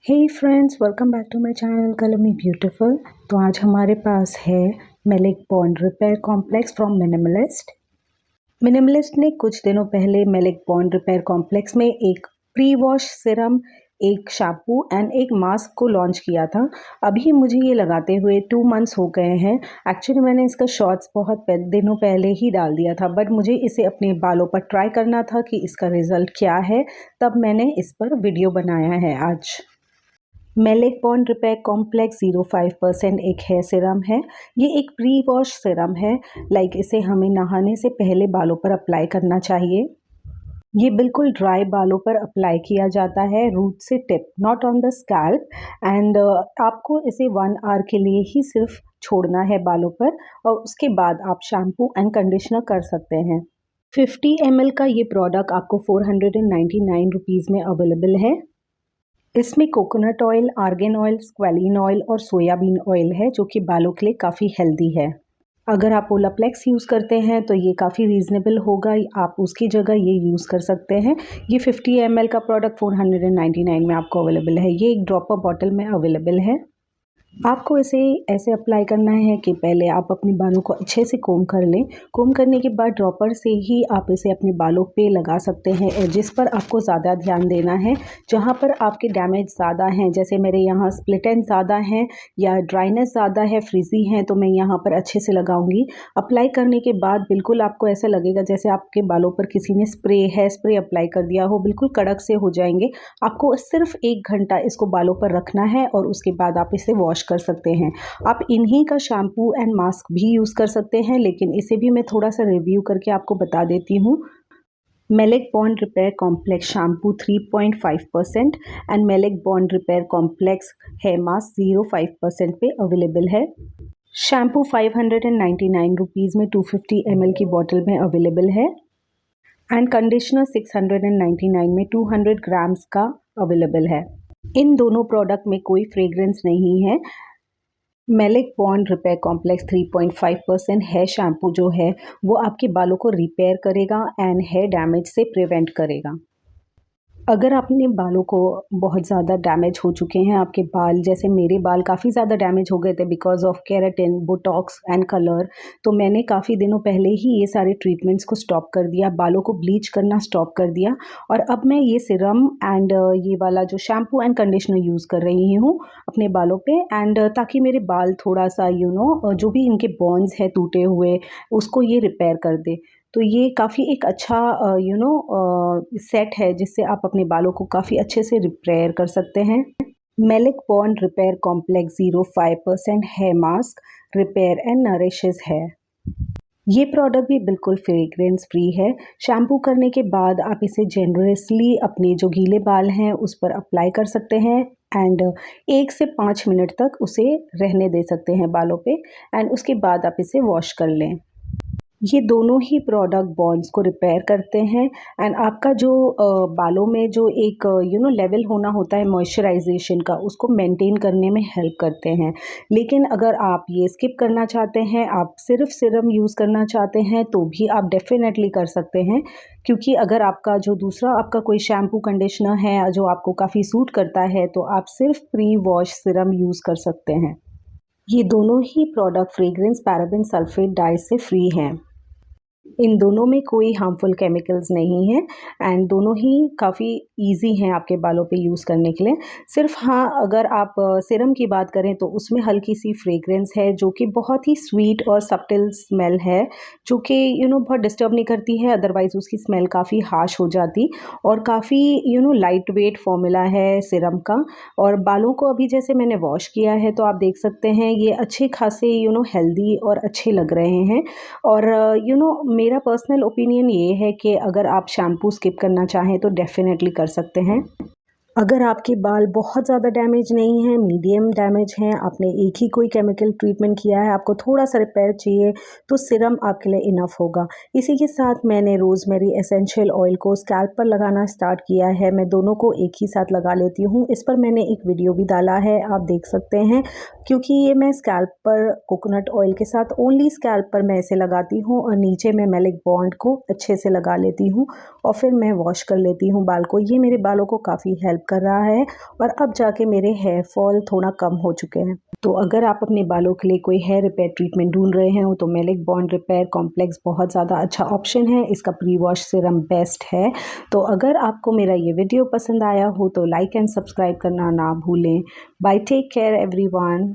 Hey friends, welcome back to my channel colour me beautiful. तो आज हमारे पास है malic bond repair complex from Minimalist ने कुछ दिनों पहले मेलिक बॉन्ड रिपेयर कॉम्प्लेक्स में एक प्री वॉश सिरम, एक शैम्पू एंड एक मास्क को लॉन्च किया था। अभी मुझे ये लगाते हुए 2 मंथ्स हो गए हैं। एक्चुअली मैंने इसका शॉर्ट्स बहुत दिनों पहले ही डाल दिया था, बट मुझे इसे अपने बालों पर ट्राई करना था कि इसका रिज़ल्ट क्या है, तब मैंने इस पर वीडियो बनाया है आज। मेलिक बॉन्ड रिपेयर कॉम्प्लेक्स 05% एक हेयर सिरम है। ये एक प्री वॉश सिरम है, इसे हमें नहाने से पहले बालों पर अप्लाई करना चाहिए। ये बिल्कुल ड्राई बालों पर अप्लाई किया जाता है, रूट से tip, not on the scalp. And आपको इसे 1 आवर के लिए ही सिर्फ छोड़ना है बालों पर, और उसके बाद आप शैम्पू एंड कंडीशनर कर सकते हैं। 50 ml का ये प्रोडक्ट आपको 499 रुपीज़ में अवेलेबल है। इसमें coconut oil, argan oil, squalene oil और सोयाबीन ऑयल है, जो कि बालों के लिए काफ़ी हेल्दी है। अगर आप ओलाप्लेक्स यूज़ करते हैं तो ये काफ़ी रीज़नेबल होगा, आप उसकी जगह ये यूज़ कर सकते हैं। ये 50 ml का प्रोडक्ट 499 में आपको अवेलेबल है। ये एक ड्रॉपर बॉटल में अवेलेबल है। आपको इसे ऐसे अप्लाई करना है कि पहले आप अपने बालों को अच्छे से कोम कर लें। कोम करने के बाद ड्रॉपर से ही आप इसे अपने बालों पे लगा सकते हैं। एजेस पर आपको ज़्यादा ध्यान देना है, जहाँ पर आपके डैमेज ज़्यादा हैं, जैसे मेरे यहाँ स्प्लिट एंड ज़्यादा हैं या ड्राइनेस ज़्यादा है, फ्रिजी हैं, तो मैं यहाँ पर अच्छे से लगाऊंगी। अप्लाई करने के बाद बिल्कुल आपको ऐसा लगेगा जैसे आपके बालों पर किसी ने हेयर स्प्रे अप्लाई कर दिया हो, बिल्कुल कड़क से हो जाएंगे। आपको सिर्फ 1 घंटा इसको बालों पर रखना है और उसके बाद आप इसे वॉश कर सकते हैं। आप इन्हीं का शैम्पू एंड मास्क भी यूज़ कर सकते हैं, लेकिन इसे भी मैं थोड़ा सा रिव्यू करके आपको बता देती हूँ। Malic bond repair complex shampoo 3.5% and malic bond repair complex hair mask 0.5% पे अवेलेबल है। शैम्पू 599 रुपीज़ में 250 ml की बॉटल में अवेलेबल है एंड कंडीशनर 699 में 200 ग्राम्स का अवेलेबल है। इन दोनों प्रोडक्ट में कोई फ्रेग्रेंस नहीं है। Malic bond repair complex 3.5% hair shampoo जो है वो आपके बालों को रिपेयर करेगा एंड हेयर डैमेज से प्रिवेंट करेगा। अगर अपने बालों को बहुत ज़्यादा डैमेज हो चुके हैं, आपके बाल, जैसे मेरे बाल काफ़ी ज़्यादा डैमेज हो गए थे because of keratin, Botox and colour, तो मैंने काफ़ी दिनों पहले ही ये सारे ट्रीटमेंट्स को स्टॉप कर दिया, बालों को ब्लीच करना स्टॉप कर दिया, और अब मैं ये सिरम एंड ये वाला जो शैम्पू एंड कंडीशनर यूज़ कर रही हूँ अपने बालों पे, एंड ताकि मेरे बाल थोड़ा सा जो भी इनके बॉन्ड्स है टूटे हुए, उसको ये रिपेयर कर दे। तो ये काफ़ी एक अच्छा सेट है जिससे आप अपने बालों को काफ़ी अच्छे से रिपेयर कर सकते हैं। Malic bond repair complex 0.5% hair mask repair and nourishes है। ये प्रोडक्ट भी बिल्कुल फ्रेग्रेंस फ्री है। शैम्पू करने के बाद आप इसे जेनरसली अपने जो गीले बाल हैं उस पर अप्लाई कर सकते हैं एंड 1 से 5 मिनट तक उसे रहने दे सकते हैं बालों पे, एंड उसके बाद आप इसे वॉश कर लें। ये दोनों ही प्रोडक्ट बॉन्ड्स को रिपेयर करते हैं एंड आपका जो बालों में जो एक लेवल होना होता है मॉइस्चराइजेशन का, उसको मेंटेन करने में हेल्प करते हैं। लेकिन अगर आप ये स्किप करना चाहते हैं, आप सिर्फ सिरम यूज़ करना चाहते हैं, तो भी आप डेफिनेटली कर सकते हैं, क्योंकि अगर आपका जो दूसरा आपका कोई शैम्पू कंडीशनर है जो आपको काफ़ी सूट करता है, तो आप सिर्फ प्री वॉश सिरम यूज़ कर सकते हैं। ये दोनों ही product fragrance, paraben, sulphate, dye से फ्री हैं। इन दोनों में कोई हार्मफुल केमिकल्स नहीं हैं एंड दोनों ही काफ़ी इजी हैं आपके बालों पे यूज़ करने के लिए। सिर्फ हाँ, अगर आप सीरम की बात करें तो उसमें हल्की सी फ्रेग्रेंस है जो कि बहुत ही स्वीट और सब्टिल स्मेल है, जो कि बहुत डिस्टर्ब नहीं करती है, अदरवाइज़ उसकी स्मेल काफ़ी हार्श हो जाती, और काफ़ी लाइट वेट फॉर्मूला है सीरम का। और बालों को अभी जैसे मैंने वॉश किया है तो आप देख सकते हैं ये अच्छे खासे हेल्दी और अच्छे लग रहे हैं। और मेरा पर्सनल ओपिनियन ये है कि अगर आप शैम्पू स्किप करना चाहें तो डेफ़िनेटली कर सकते हैं। अगर आपके बाल बहुत ज़्यादा डैमेज नहीं हैं, मीडियम डैमेज हैं, आपने एक ही कोई केमिकल ट्रीटमेंट किया है, आपको थोड़ा-सा रिपेयर चाहिए, तो सीरम आपके लिए इनफ होगा। इसी के साथ मैंने रोज़मेरी एसेंशियल ऑयल को स्कैल्प पर लगाना स्टार्ट किया है। मैं दोनों को एक ही साथ लगा लेती हूँ। इस पर मैंने एक वीडियो भी डाला है, आप देख सकते हैं, क्योंकि ये मैं स्कैल्प पर कोकोनट ऑयल के साथ ओनली स्कैल्प पर मैं इसे लगाती हूँ और नीचे मैं मेलिक बॉन्ड को अच्छे से लगा लेती हूँ और फिर मैं वॉश कर लेती हूँ बाल को। ये मेरे बालों को काफ़ी हेल्प कर रहा है और अब जाके मेरे हेयर फॉल थोड़ा कम हो चुके हैं। तो अगर आप अपने बालों के लिए कोई हेयर रिपेयर ट्रीटमेंट ढूंढ रहे हैं तो मेलिक बॉन्ड रिपेयर कॉम्प्लेक्स बहुत ज़्यादा अच्छा ऑप्शन है। इसका प्री वॉश सीरम बेस्ट है। तो अगर आपको मेरा ये वीडियो पसंद आया हो तो लाइक एंड सब्सक्राइब करना ना भूलें। Bye, take care everyone.